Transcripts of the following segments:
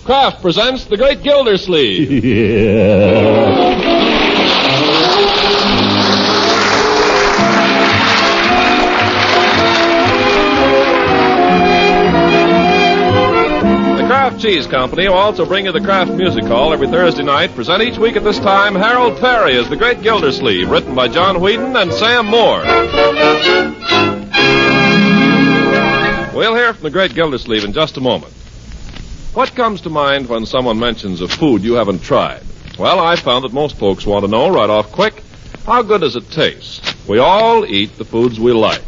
Kraft presents The Great Gildersleeve. The Kraft Cheese Company will also bring you the Kraft Music Hall every Thursday night. Present each week at this time Harold Perry as The Great Gildersleeve, written by John Whedon and Sam Moore. We'll hear from The Great Gildersleeve in just a moment. What comes to mind when someone mentions a food you haven't tried? Well, I found that most folks want to know right off quick, how good does it taste? We all eat the foods we like.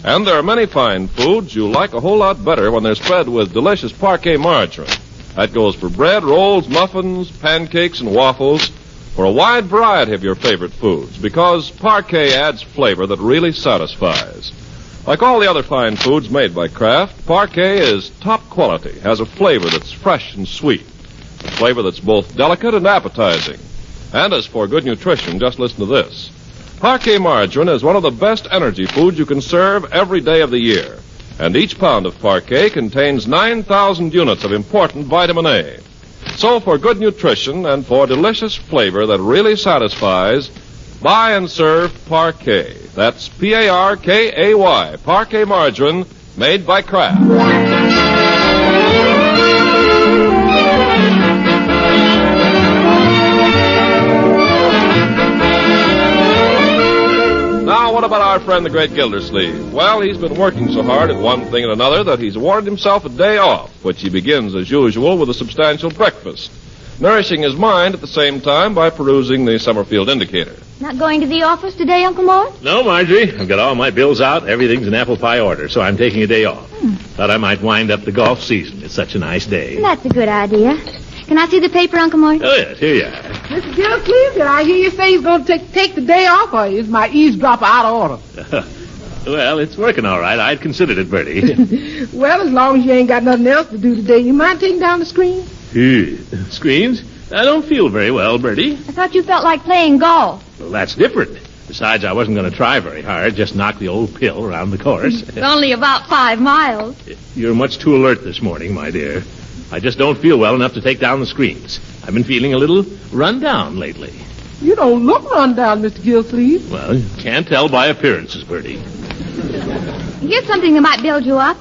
And there are many fine foods you like a whole lot better when they're spread with delicious Parquet margarine. That goes for bread, rolls, muffins, pancakes, and waffles, for a wide variety of your favorite foods, because Parquet adds flavor that really satisfies. Like all the other fine foods made by Kraft, Parquet is top quality, has a flavor that's fresh and sweet, a flavor that's both delicate and appetizing. And as for good nutrition, just listen to this. Parquet margarine is one of the best energy foods you can serve every day of the year. And each pound of Parquet contains 9,000 units of important vitamin A. So for good nutrition and for delicious flavor that really satisfies, buy and serve Parquet. That's P-A-R-K-A-Y, Parquet margarine, made by Kraft. Now, what about our friend the Great Gildersleeve? Well, he's been working so hard at one thing and another that he's awarded himself a day off, which he begins, as usual, with a substantial breakfast, nourishing his mind at the same time by perusing the Summerfield Indicator. Not going to the office today, Uncle Mort? No, Marjorie. I've got all my bills out. Everything's in apple pie order, so I'm taking a day off. Thought I might wind up the golf season. It's such a nice day. That's a good idea. Can I see the paper, Uncle Mort? Oh, yes. Here you are. Mr. Gildersleeve, did I hear you say he's going to take the day off, or is my eavesdropper out of order? Well, it's working all right. I'd considered it, Bertie. Well, as long as you ain't got nothing else to do today, you mind taking down the screen? Screens? I don't feel very well, Bertie. I thought you felt like playing golf. Well, that's different. Besides, I wasn't going to try very hard. Just knock the old pill around the course. It's only about 5 miles. You're much too alert this morning, my dear. I just don't feel well enough to take down the screens. I've been feeling a little run down lately. You don't look run down, Mr. Gildersleeve. Well, you can't tell by appearances, Bertie. Here's something that might build you up.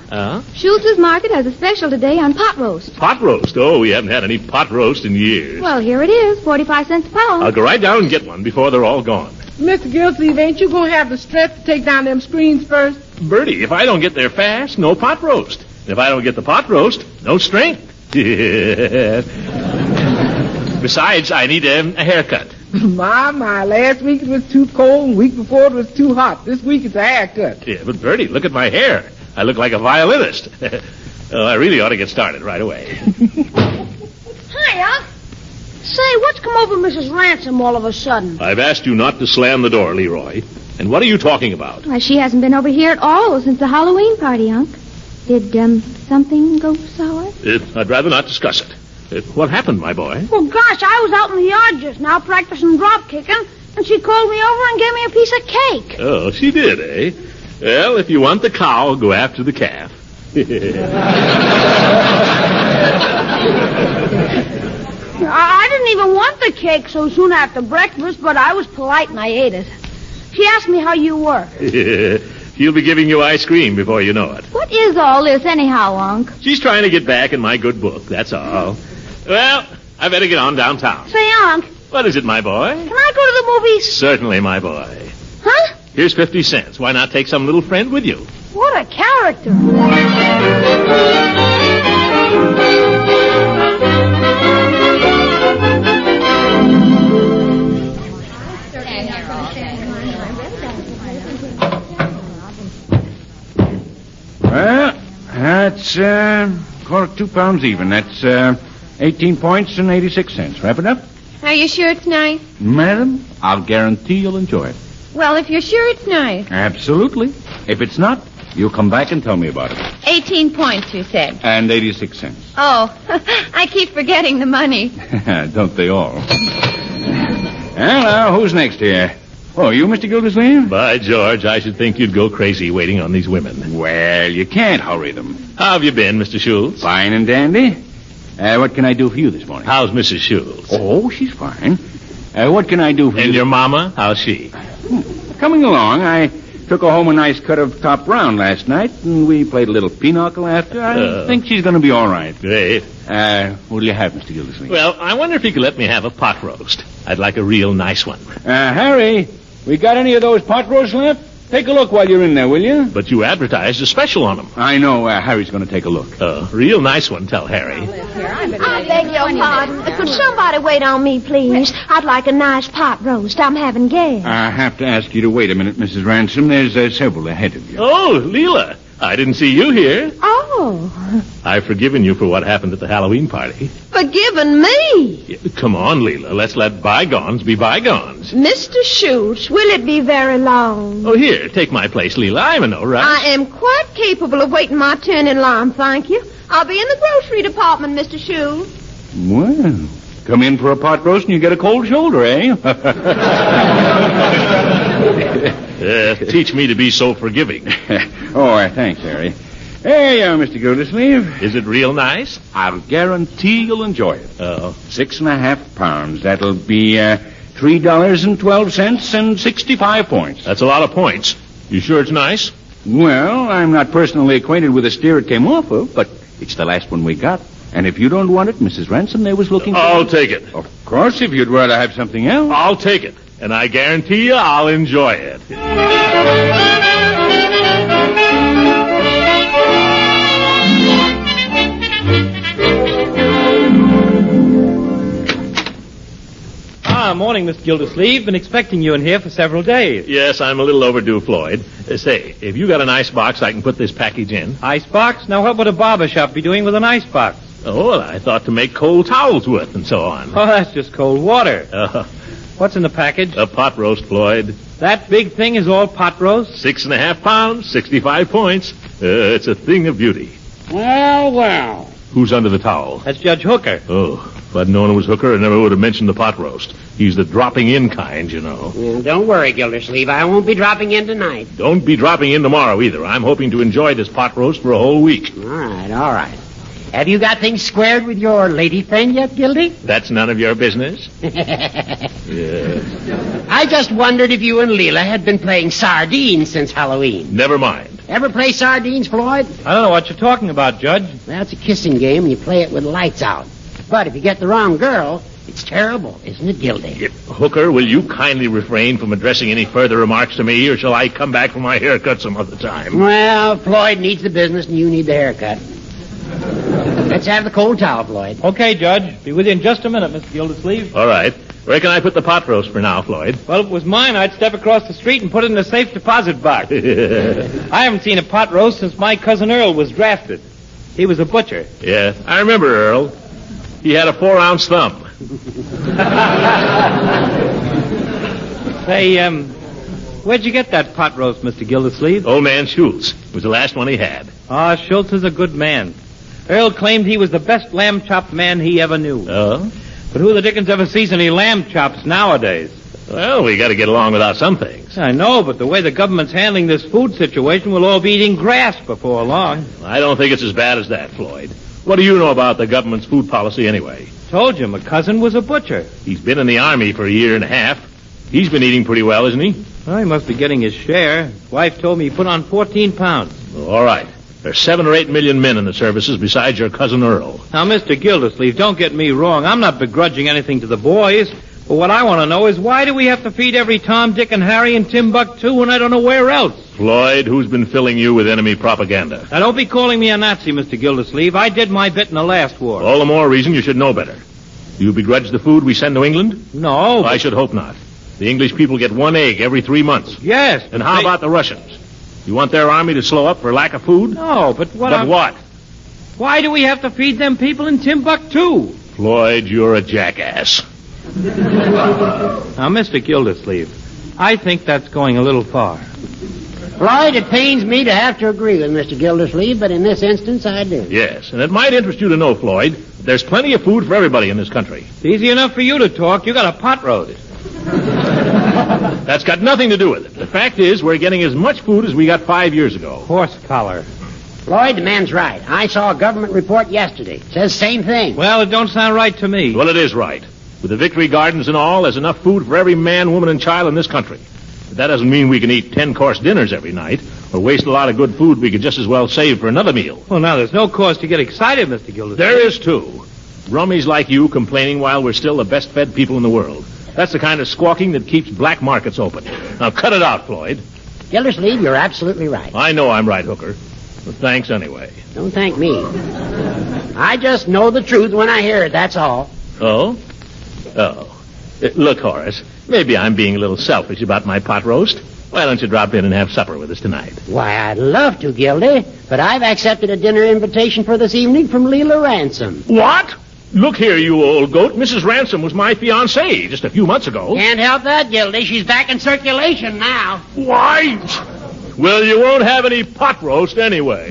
Schultz's Market has a special today on pot roast. Pot roast? Oh, we haven't had any pot roast in years. Well, here it is, 45 cents a pound. I'll go right down and get one before they're all gone. Mr. Gildersleeve, ain't you going to have the strength to take down them screens first? Bertie, if I don't get there fast, no pot roast. And if I don't get the pot roast, no strength. Besides, I need a haircut. My, last week it was too cold, and week before it was too hot. This week it's a haircut. Yeah, but Bertie, look at my hair. I look like a violinist. I really ought to get started right away. Hiya. Say, what's come over Mrs. Ransom all of a sudden? I've asked you not to slam the door, Leroy. And what are you talking about? Why, she hasn't been over here at all since the Halloween party, Unc. Did, something go sour? I'd rather not discuss it. What happened, my boy? Well, gosh, I was out in the yard just now practicing drop kicking, and she called me over and gave me a piece of cake. Oh, she did, eh? Well, if you want the cow, go after the calf. I didn't even want the cake so soon after breakfast, but I was polite and I ate it. She asked me how you were. She'll be giving you ice cream before you know it. What is all this anyhow, Unc? She's trying to get back in my good book, that's all. Well, I better get on downtown. Say, Unc. What is it, my boy? Can I go to the movies? Certainly, my boy. Huh? Here's 50 cents. Why not take some little friend with you? What a character. Well, that's, call it 2 pounds even. That's, 18 points and 86 cents. Wrap it up. Are you sure it's nice? Madam, I'll guarantee you'll enjoy it. Well, if you're sure it's nice. Absolutely. If it's not, you'll come back and tell me about it. 18 points, you said. And 86 cents. Oh, I keep forgetting the money. Don't they all? Well, now, who's next here? Oh, you, Mr. Gildersleeve? By George, I should think you'd go crazy waiting on these women. Well, you can't hurry them. How have you been, Mr. Schultz? Fine and dandy. What can I do for you this morning? How's Mrs. Schultz? Oh, she's fine. What can I do for you? And your mama? How's she? Coming along. I took her home a nice cut of top round last night, and we played a little pinochle after. I think she's going to be all right. Great. What'll you have, Mr. Gildersleeve? Well, I wonder if you could let me have a pot roast. I'd like a real nice one. Harry, we got any of those pot roasts left? Take a look while you're in there, will you? But you advertised a special on them. I know. Harry's going to take a look. Real nice one, tell Harry. I beg your pardon. Could somebody wait on me, please? I'd like a nice pot roast. I'm having guests. I have to ask you to wait a minute, Mrs. Ransom. There's several ahead of you. Oh, Leela. I didn't see you here. Oh, I've forgiven you for what happened at the Halloween party. forgiven me. Yeah, come on, Leela. Let's let bygones be bygones. Mr. Schultz, will it be very long? Oh, here, take my place, Leela. I'm in no rush. I am quite capable of waiting my turn in line, thank you. I'll be in the grocery department, Mr. Schultz. Well, come in for a pot roast and you get a cold shoulder, eh? Teach me to be so forgiving. Thanks, Harry. There you are, Mr. Gildersleeve. Is it real nice? I'll guarantee you'll enjoy it. Oh. 6.5 pounds. That'll be $3.12 and 65 points. That's a lot of points. You sure it's nice? Well, I'm not personally acquainted with the steer it came off of, but it's the last one we got. And if you don't want it, Mrs. Ransom there was looking for I'll it. take it. Of course, if you'd rather have something else. I'll take it. And I guarantee you I'll enjoy it. Morning, Mr. Gildersleeve. Been expecting you in here for several days. Yes, I'm a little overdue, Floyd. Say, have you got an ice box I can put this package in? Ice box? Now, what would a barber shop be doing with an ice box? Oh, well, I thought to make cold towels with and so on. Oh, that's just cold water. What's in the package? A pot roast, Floyd. That big thing is all pot roast? 6.5 pounds, 65 points. It's a thing of beauty. Well. Who's under the towel? That's Judge Hooker. Oh, if I'd known it was Hooker, I never would have mentioned the pot roast. He's the dropping-in kind, you know. Don't worry, Gildersleeve. I won't be dropping in tonight. Don't be dropping in tomorrow, either. I'm hoping to enjoy this pot roast for a whole week. All right. Have you got things squared with your lady friend yet, Gildy? That's none of your business. Yes. I just wondered if you and Leela had been playing sardines since Halloween. Never mind. Ever play sardines, Floyd? I don't know what you're talking about, Judge. Well, it's a kissing game, and you play it with the lights out. But if you get the wrong girl, it's terrible, isn't it, Gildy? Hooker, will you kindly refrain from addressing any further remarks to me, or shall I come back for my haircut some other time? Well, Floyd needs the business, and you need the haircut. Let's have the cold towel, Floyd. Okay, Judge. Be with you in just a minute, Mr. Gildersleeve. All right. Where can I put the pot roast for now, Floyd? Well, if it was mine, I'd step across the street and put it in a safe deposit box. I haven't seen a pot roast since my cousin Earl was drafted. He was a butcher. Yeah, I remember Earl. He had a 4-ounce thumb. Say, where'd you get that pot roast, Mr. Gildersleeve? Old man Schultz. It was the last one he had. Ah, Schultz is a good man. Earl claimed he was the best lamb chop man he ever knew. Oh? But who the dickens ever sees any lamb chops nowadays? Well, we got to get along without some things. I know, but the way the government's handling this food situation, we'll all be eating grass before long. I don't think it's as bad as that, Floyd. What do you know about the government's food policy anyway? Told you, my cousin was a butcher. He's been in the Army for a year and a half. He's been eating pretty well, isn't he? Well, he must be getting his share. His wife told me he put on 14 pounds. All right. There's 7 or 8 million men in the services besides your cousin Earl. Now, Mr. Gildersleeve, don't get me wrong. I'm not begrudging anything to the boys. But what I want to know is why do we have to feed every Tom, Dick, and Harry in Timbuktu when I don't know where else? Floyd, who's been filling you with enemy propaganda? Now, don't be calling me a Nazi, Mr. Gildersleeve. I did my bit in the last war. All the more reason you should know better. Do you begrudge the food we send to England? No. I should hope not. The English people get 1 egg every 3 months. Yes. And how about the Russians? You want their army to slow up for lack of food? No, but what... But what? Why do we have to feed them people in Timbuktu? Floyd, you're a jackass. Now, Mr. Gildersleeve, I think that's going a little far. Floyd, it pains me to have to agree with Mr. Gildersleeve, but in this instance, I do. Yes, and it might interest you to know, Floyd, there's plenty of food for everybody in this country. It's easy enough for you to talk. You got a pot roast. That's got nothing to do with it. The fact is, we're getting as much food as we got 5 years ago. Horse collar. Floyd, the man's right. I saw a government report yesterday. It says same thing. Well, it don't sound right to me. Well, it is right. With the Victory Gardens and all, there's enough food for every man, woman, and child in this country. But that doesn't mean we can eat 10-course dinners every night or waste a lot of good food we could just as well save for another meal. Well, now, there's no cause to get excited, Mr. Gildersleeve. There is, too. Rummies like you complaining while we're still the best-fed people in the world. That's the kind of squawking that keeps black markets open. Now, cut it out, Floyd. Gildersleeve, you're absolutely right. I know I'm right, Hooker. But thanks anyway. Don't thank me. I just know the truth when I hear it, that's all. Oh? Oh. Look, Horace, maybe I'm being a little selfish about my pot roast. Why don't you drop in and have supper with us tonight? Why, I'd love to, Gildy, but I've accepted a dinner invitation for this evening from Leela Ransom. What? Look here, you old goat. Mrs. Ransom was my fiancée just a few months ago. Can't help that, Gildy. She's back in circulation now. Why? Well, you won't have any pot roast anyway.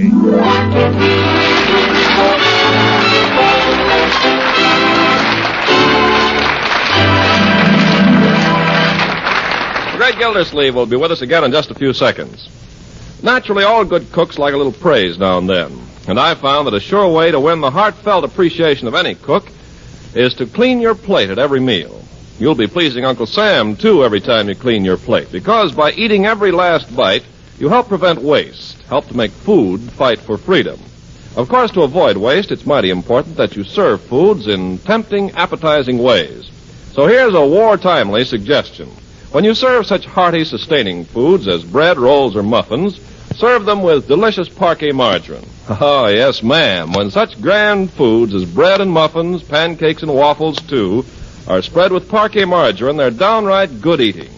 The great Gildersleeve will be with us again in just a few seconds. Naturally, all good cooks like a little praise now and then. And I found that a sure way to win the heartfelt appreciation of any cook is to clean your plate at every meal. You'll be pleasing Uncle Sam, too, every time you clean your plate, because by eating every last bite, you help prevent waste, help to make food fight for freedom. Of course, to avoid waste, it's mighty important that you serve foods in tempting, appetizing ways. So here's a war-timely suggestion. When you serve such hearty, sustaining foods as bread, rolls, or muffins, serve them with delicious Parquet margarine. Oh, yes, ma'am. When such grand foods as bread and muffins, pancakes and waffles, too, are spread with Parquet margarine, they're downright good eating.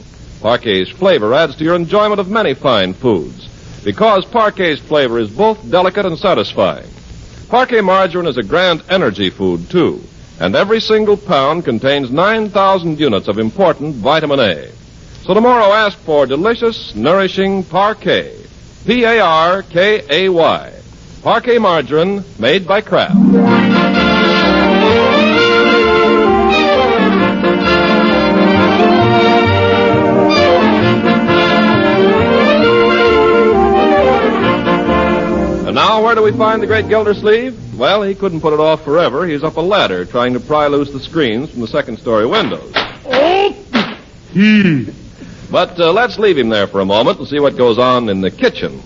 Parquet's flavor adds to your enjoyment of many fine foods, because Parquet's flavor is both delicate and satisfying. Parquet margarine is a grand energy food, too, and every single pound contains 9,000 units of important vitamin A. So tomorrow ask for delicious, nourishing Parquet. Parkay. Parquet margarine made by Kraft. And now, where do we find the great Gildersleeve? Well, he couldn't put it off forever. He's up a ladder trying to pry loose the screens from the second-story windows. But let's leave him there for a moment and see what goes on in the kitchen.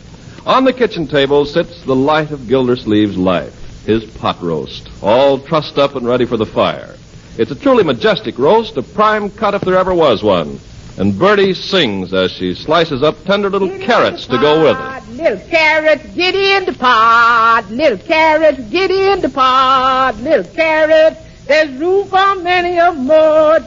On the kitchen table sits the light of Gildersleeve's life, his pot roast, all trussed up and ready for the fire. It's a truly majestic roast, a prime cut if there ever was one. And Bertie sings as she slices up tender little carrots to go with it. Little carrots, get in the pot. Little carrots, get in the pot. Little carrots, there's room for many of more.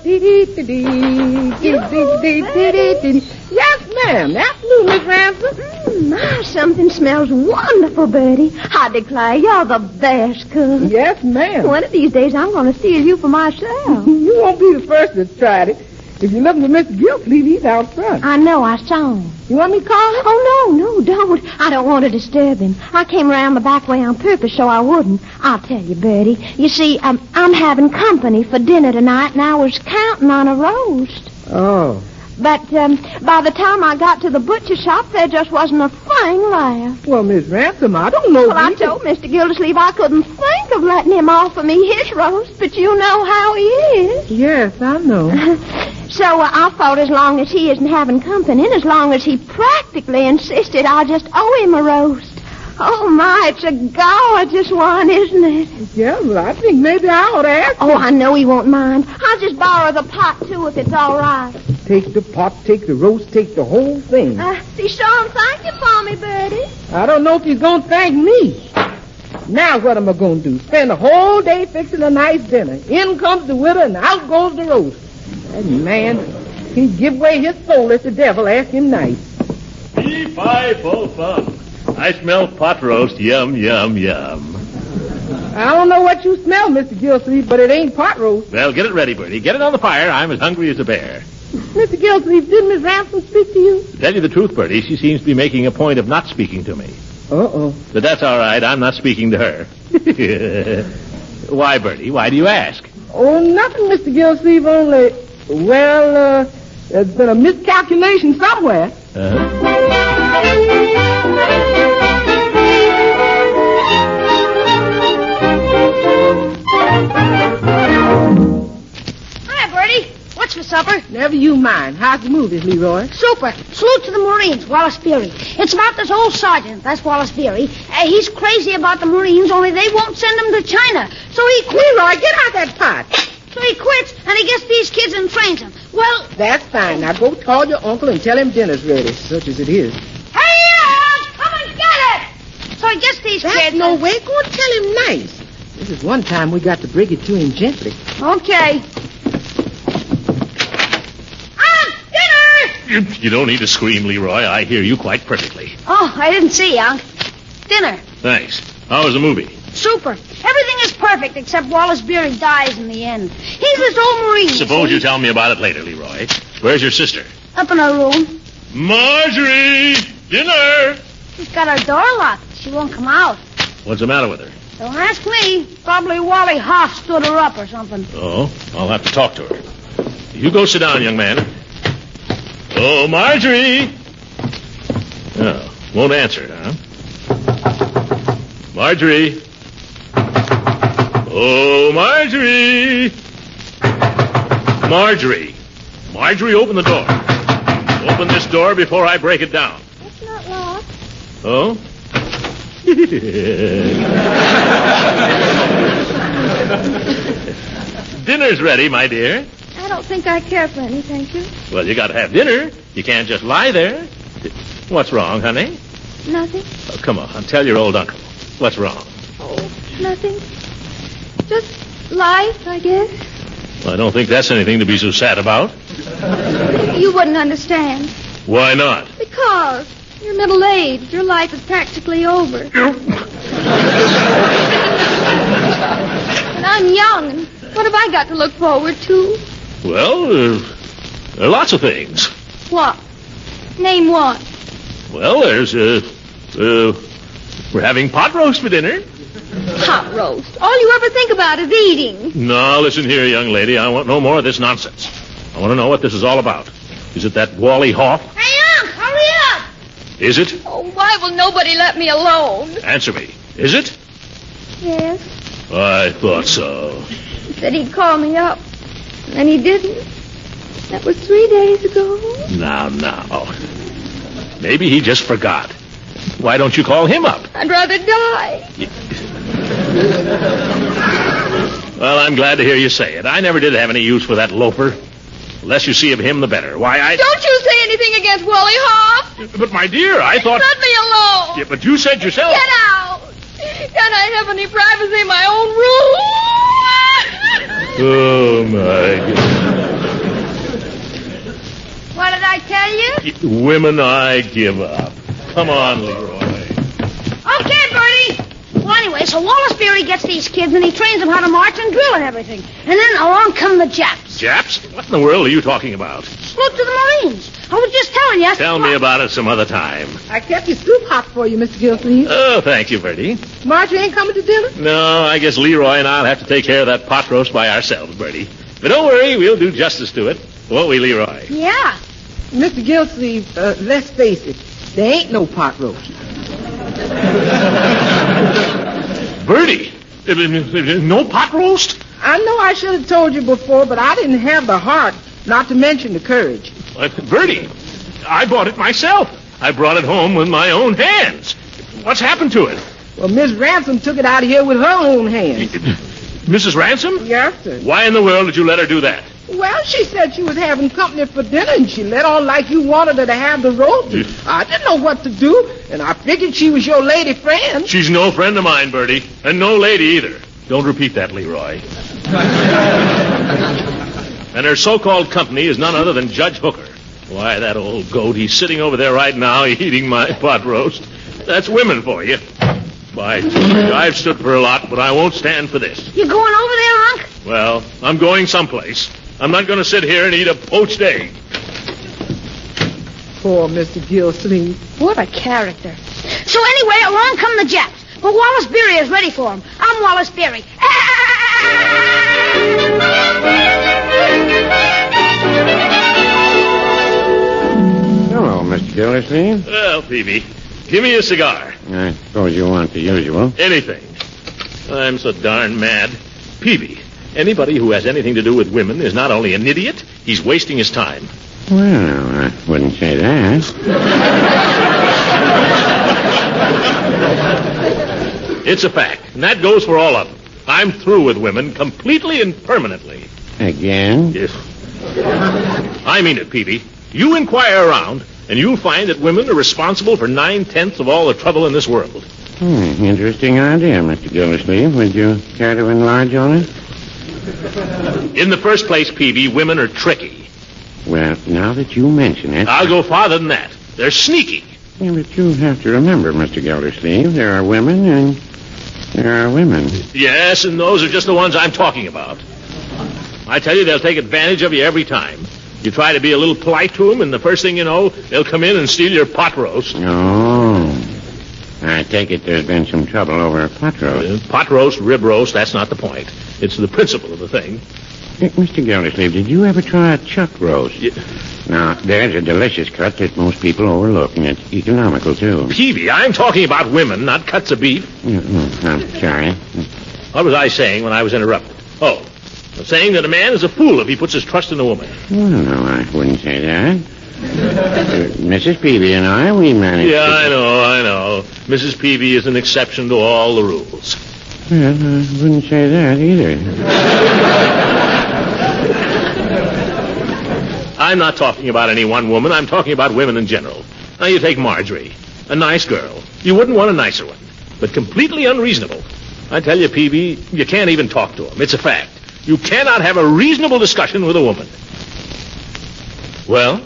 Yes, ma'am. Absolutely, Miss Ransom. My, something smells wonderful, Bertie. I declare you're the best cook. Yes, ma'am. One of these days I'm going to steal you for myself. You won't be the first that's tried it. If you're looking for Mr. Gildersleeve, he's out front. I know, I saw him. You want me to call him? Oh, no, don't. I don't want to disturb him. I came around the back way on purpose so I wouldn't. I'll tell you, Bertie. You see, I'm having company for dinner tonight, and I was counting on a roast. Oh. But by the time I got to the butcher shop, there just wasn't a thing left. Well, Miss Ransom, I don't know. Well, I told Mr. Gildersleeve I couldn't think of letting him offer me his roast, but you know how he is. Yes, I know. So I thought as long as he isn't having company, and as long as he practically insisted, I just owe him a roast. Oh, my, it's a gorgeous one, isn't it? Yeah, well, I think maybe I ought to ask him. Oh, I know he won't mind. I'll just borrow the pot, too, if it's all right. Take the pot, take the roast, take the whole thing. Be sure and thank you for me, Bertie. I don't know if he's going to thank me. Now what am I going to do? Spend a whole day fixing a nice dinner. In comes the widow and out goes the roast. That man, he'd give away his soul if the devil asked him nice. Fee-fi-fo-fum. I smell pot roast. Yum, yum, yum. I don't know what you smell, Mr. Gildersleeve, but it ain't pot roast. Well, get it ready, Bertie. Get it on the fire. I'm as hungry as a bear. Mr. Gildersleeve, did Miss Ransom speak to you? To tell you the truth, Bertie, she seems to be making a point of not speaking to me. Uh-oh. But that's all right. I'm not speaking to her. Why, Bertie? Why do you ask? Oh, nothing, Mr. Gildersleeve, only, well, there's been a miscalculation somewhere. Uh-huh. supper? Never you mind. How's the movies, Leroy? Super. Salute to the Marines, Wallace Beery. It's about this old sergeant, that's Wallace Beery. He's crazy about the Marines, only they won't send him to China. So he quits. Leroy, get out that pot. So he quits, and he gets these kids and trains them. Well... That's fine. Now go call your uncle and tell him dinner's ready, such as it is. Hey, come and get it! So he gets these That's kids... no way. Go and tell him nice. This is one time we got to break it to him gently. Okay. Dinner! You don't need to scream, Leroy. I hear you quite perfectly. Oh, I didn't see, Unc. Dinner. Thanks. How was the movie? Super. Everything is perfect except Wallace Beery dies in the end. He's this old Marine. Suppose you tell me about it later, Leroy. Where's your sister? Up in her room. Marjorie! Dinner! She's got her door locked. She won't come out. What's the matter with her? Don't ask me. Probably Wally Hoff stood her up or something. Oh, I'll have to talk to her. You go sit down, young man. Oh, Marjorie! Oh, won't answer, huh? Marjorie! Oh, Marjorie! Marjorie! Marjorie, open the door. Open this door before I break it down. It's not locked. Oh? Dinner's ready, my dear. I don't think I care for any, thank you. Well, you got to have dinner. You can't just lie there. What's wrong, honey? Nothing. Oh, come on, tell your old uncle. What's wrong? Oh, nothing. Just life, I guess. Well, I don't think that's anything to be so sad about. You wouldn't understand. Why not? Because you're middle-aged. Your life is practically over. And I'm young. And what have I got to look forward to? Well, there are lots of things. What? Name one. Well, there's, we're having pot roast for dinner. Pot roast. All you ever think about is eating. Now, listen here, young lady. I want no more of this nonsense. I want to know what this is all about. Is it that Wally Hoff? Hey, Unc, hurry up! Is it? Oh, why will nobody let me alone? Answer me. Is it? Yes. I thought so. He said he'd call me up. And he didn't. That was 3 days ago. Now. Maybe he just forgot. Why don't you call him up? I'd rather die. Well, I'm glad to hear you say it. I never did have any use for that loafer. The less you see of him, the better. Why, Don't you say anything against Wally Hoff. But, my dear, I thought... Let me alone. Yeah, but you said yourself... Get out. Can't I have any privacy in my own room? Oh, my God. What did I tell you? Women, I give up. Come on, Leroy. Okay, Bertie. Well, anyway, so Wallace Beery gets these kids and he trains them how to march and drill and everything. And then along come the Japs. Japs? What in the world are you talking about? Salute to the Marines. I was just telling you. Tell me about it some other time. I kept your soup hot for you, Mr. Gilsleeve. Oh, thank you, Bertie. Marjorie ain't coming to dinner? No, I guess Leroy and I'll have to take care of that pot roast by ourselves, Bertie. But don't worry, we'll do justice to it. Won't we, Leroy? Yeah. Mr. Gilsleeve, let's face it, there ain't no pot roast. Bertie, no pot roast? I know I should have told you before, but I didn't have the heart, not to mention the courage. Bertie, I bought it myself. I brought it home with my own hands. What's happened to it? Well, Miss Ransom took it out of here with her own hands. Mrs. Ransom? Yes, sir. Why in the world did you let her do that? Well, she said she was having company for dinner, and she let on like you wanted her to have the roast. I didn't know what to do, and I figured she was your lady friend. She's no friend of mine, Bertie, and no lady either. Don't repeat that, Leroy. And her so-called company is none other than Judge Hooker. Why, that old goat, he's sitting over there right now eating my pot roast. That's women for you. By George, I've stood for a lot, but I won't stand for this. You going over there, Unc? Well, I'm going someplace. I'm not going to sit here and eat a poached egg. Poor Mr. Gilsleeve. What a character. So anyway, along come the Japs. But Wallace Beery is ready for him. I'm Wallace Beery. Hello, Mr. Gildersleeve. Well, Peavy, give me a cigar. I suppose you want the usual. Anything. I'm so darn mad. Peavy, anybody who has anything to do with women is not only an idiot, He's wasting his time. Well, I wouldn't say that. It's a fact, and that goes for all of them. I'm through with women completely and permanently. Again? Yes. I mean it, Peavy. You inquire around, and you'll find that women are responsible for 9/10 of all the trouble in this world. Interesting idea, Mr. Gildersleeve. Would you care to enlarge on it? In the first place, Peavy, women are tricky. Well, now that you mention it... I'll go farther than that. They're sneaky. Yeah, but you have to remember, Mr. Gildersleeve, there are women and there are women. Yes, and those are just the ones I'm talking about. I tell you, they'll take advantage of you every time. You try to be a little polite to them, and the first thing you know, they'll come in and steal your pot roast. Oh. I take it there's been some trouble over a pot roast. Pot roast, rib roast, that's not the point. It's the principle of the thing. Mr. Gildersleeve, did you ever try a chuck roast? Now, there's a delicious cut that most people overlook, and it's economical, too. Peavy, I'm talking about women, not cuts of beef. I'm sorry. What was I saying when I was interrupted? Oh, I was saying that a man is a fool if he puts his trust in a woman. Well, no, I wouldn't say that. Mrs. Peavy and I, we managed Yeah, I know. Mrs. Peavy is an exception to all the rules. Well, I wouldn't say that either. I'm not talking about any one woman. I'm talking about women in general. Now, you take Marjorie, a nice girl. You wouldn't want a nicer one, but completely unreasonable. I tell you, Peavy, you can't even talk to him. It's a fact. You cannot have a reasonable discussion with a woman. Well?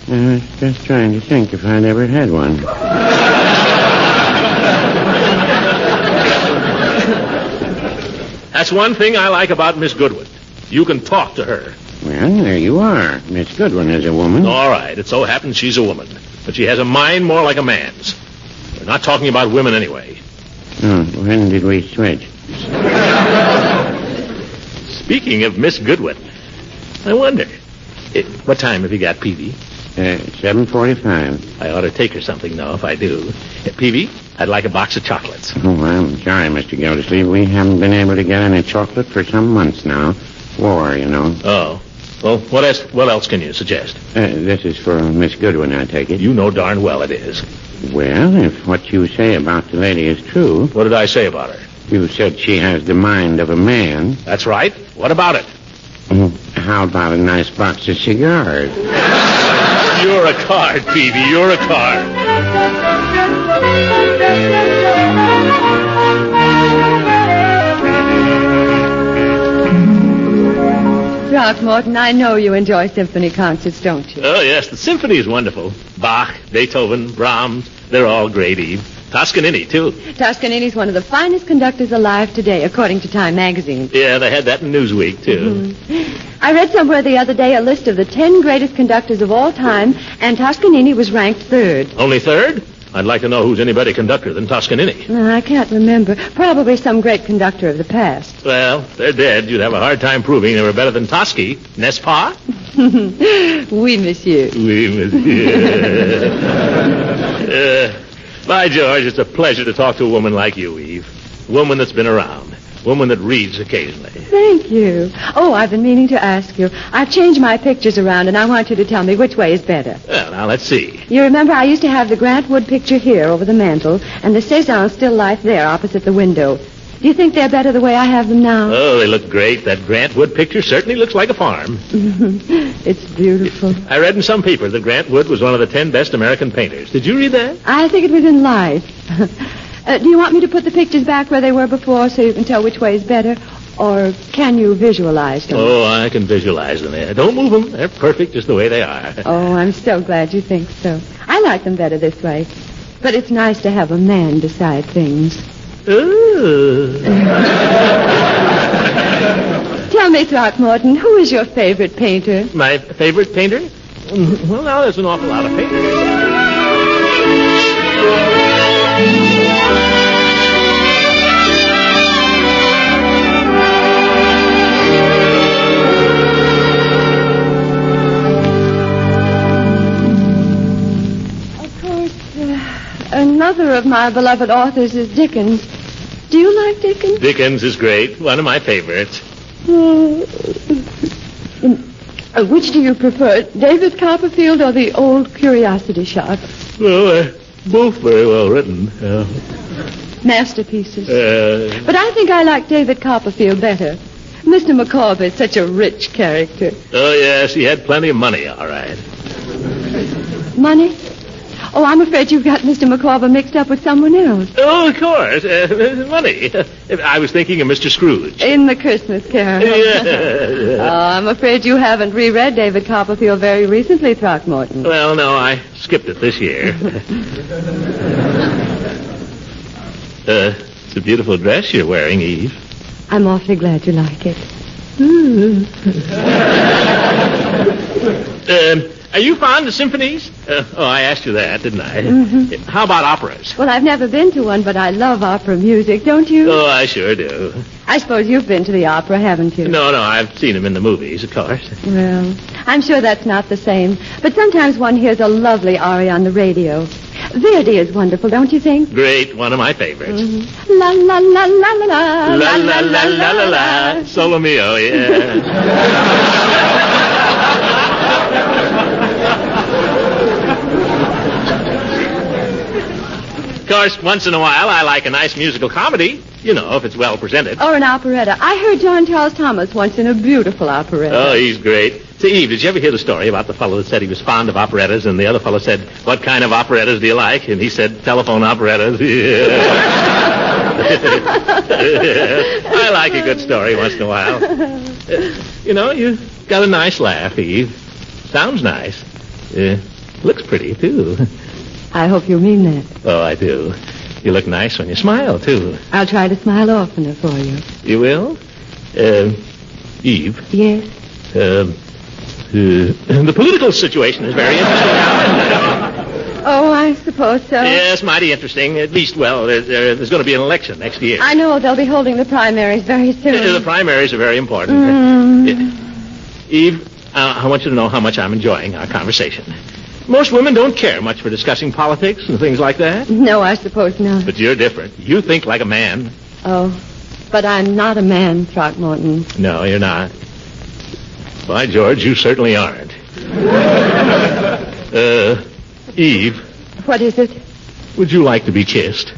I was just trying to think if I'd ever had one. That's one thing I like about Miss Goodwin. You can talk to her. Well, there you are. Miss Goodwin is a woman. All right. It so happens she's a woman. But she has a mind more like a man's. We're not talking about women anyway. Oh, when did we switch? Speaking of Miss Goodwin, I wonder, what time have you got, Peavy? 7:45. I ought to take her something, though, if I do. Peavy, I'd like a box of chocolates. Oh, I'm sorry, Mr. Gildersleeve. We haven't been able to get any chocolate for some months now. War, you know. Oh. Well, what else can you suggest? This is for Miss Goodwin, I take it. You know darn well it is. Well, if what you say about the lady is true... What did I say about her? You said she has the mind of a man. That's right. What about it? How about a nice box of cigars? You're a card, Peavy. You're a card. Throckmorton, I know you enjoy symphony concerts, don't you? Oh, yes. The symphony is wonderful. Bach, Beethoven, Brahms, they're all great, Eve. Toscanini, too. Toscanini's one of the finest conductors alive today, according to Time magazine. Yeah, they had that in Newsweek, too. I read somewhere the other day a list of the 10 greatest conductors of all time, and Toscanini was ranked third. Only third? I'd like to know who's any better conductor than Toscanini. I can't remember. Probably some great conductor of the past. Well, they're dead. You'd have a hard time proving they were better than Toschi. N'est-ce pas? Oui, monsieur. Oui, monsieur. By George, it's a pleasure to talk to a woman like you, Eve. A woman that's been around. A woman that reads occasionally. Thank you. Oh, I've been meaning to ask you. I've changed my pictures around, and I want you to tell me which way is better. Well, now, let's see. You remember I used to have the Grant Wood picture here over the mantel, and the Cezanne still life there opposite the window. Do you think they're better the way I have them now? Oh, they look great. That Grant Wood picture certainly looks like a farm. It's beautiful. I read in some paper that Grant Wood was one of the 10 best American painters. Did you read that? I think it was in Life. Do you want me to put the pictures back where they were before so you can tell which way is better? Or can you visualize them? Oh, I can visualize them. Don't move them. They're perfect just the way they are. Oh, I'm so glad you think so. I like them better this way. But it's nice to have a man decide things. Ooh. Tell me, Throckmorton, who is your favorite painter? My favorite painter? Well, now, there's an awful lot of painters. Another of my beloved authors is Dickens. Do you like Dickens? Dickens is great. One of my favorites. Which do you prefer, David Copperfield or the Old Curiosity Shop? Well, both very well written. Masterpieces. But I think I like David Copperfield better. Mr. McCabe is such a rich character. Oh, yes, he had plenty of money, all right. Money? Oh, I'm afraid you've got Mr. McCabe mixed up with someone else. Oh, of course. Money. I was thinking of Mr. Scrooge. In the Christmas Carol. Yeah. Oh, I'm afraid you haven't reread David Copperfield very recently, Throckmorton. Well, no, I skipped it this year. It's a beautiful dress you're wearing, Eve. I'm awfully glad you like it. Are you fond of symphonies? I asked you that, didn't I? Mm-hmm. How about operas? Well, I've never been to one, but I love opera music, don't you? Oh, I sure do. I suppose you've been to the opera, haven't you? No, I've seen them in the movies, of course. Well, I'm sure that's not the same. But sometimes one hears a lovely aria on the radio. Verdi is wonderful, don't you think? Great, one of my favorites. Mm-hmm. La la la la la la la la la la la la. Solo mio, yeah. Of course, once in a while, I like a nice musical comedy. You know, if it's well presented. Or an operetta. I heard John Charles Thomas once in a beautiful operetta. Oh, he's great. Say, Eve, did you ever hear the story about the fellow that said he was fond of operettas, and the other fellow said, what kind of operettas do you like? And he said, telephone operettas. I like a good story once in a while. You know, you got a nice laugh, Eve. Sounds nice. Looks pretty, too. I hope you mean that. Oh, I do. You look nice when you smile, too. I'll try to smile oftener for you. You will? Eve? Yes? The political situation is very interesting now. Oh, I suppose so. Yes, mighty interesting. At least, well, there's going to be an election next year. I know they'll be holding the primaries very soon. The primaries are very important. Eve, I want you to know how much I'm enjoying our conversation. Most women don't care much for discussing politics and things like that. No, I suppose not. But you're different. You think like a man. Oh, but I'm not a man, Throckmorton. No, you're not. By George, you certainly aren't. Eve. What is it? Would you like to be kissed?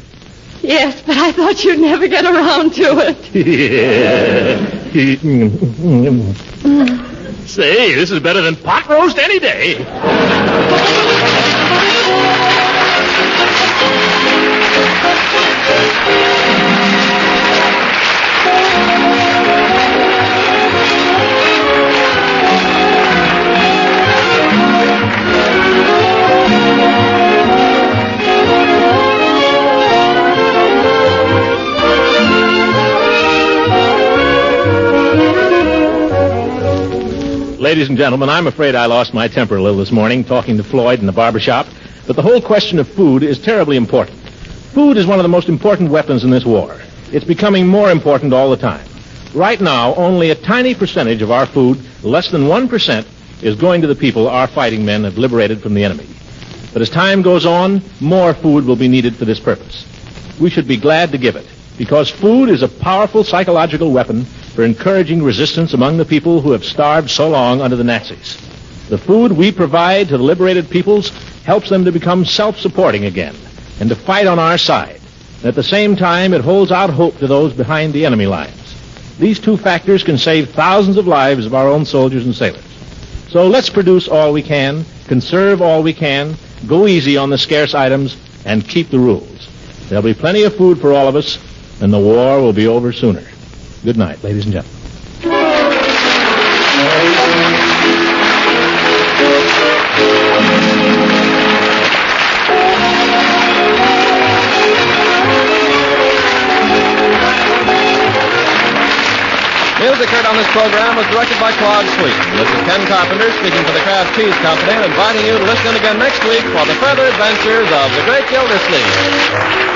Yes, but I thought you'd never get around to it. Say, this is better than pot roast any day. Ladies and gentlemen, I'm afraid I lost my temper a little this morning talking to Floyd in the barber shop, but the whole question of food is terribly important. Food is one of the most important weapons in this war. It's becoming more important all the time. Right now, only a tiny percentage of our food, less than 1%, is going to the people our fighting men have liberated from the enemy. But as time goes on, more food will be needed for this purpose. We should be glad to give it, because food is a powerful psychological weapon for encouraging resistance among the people who have starved so long under the Nazis. The food we provide to the liberated peoples helps them to become self-supporting again and to fight on our side. And at the same time, it holds out hope to those behind the enemy lines. These two factors can save thousands of lives of our own soldiers and sailors. So let's produce all we can, conserve all we can, go easy on the scarce items, and keep the rules. There'll be plenty of food for all of us, and the war will be over sooner. Good night, ladies and gentlemen. Music heard on this program was directed by Claude Sweet. This is Ken Carpenter speaking for the Kraft Cheese Company and inviting you to listen again next week for the further adventures of the Great Gildersleeve.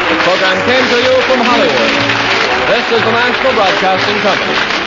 This program came to you from Hollywood. This is the National Broadcasting Company.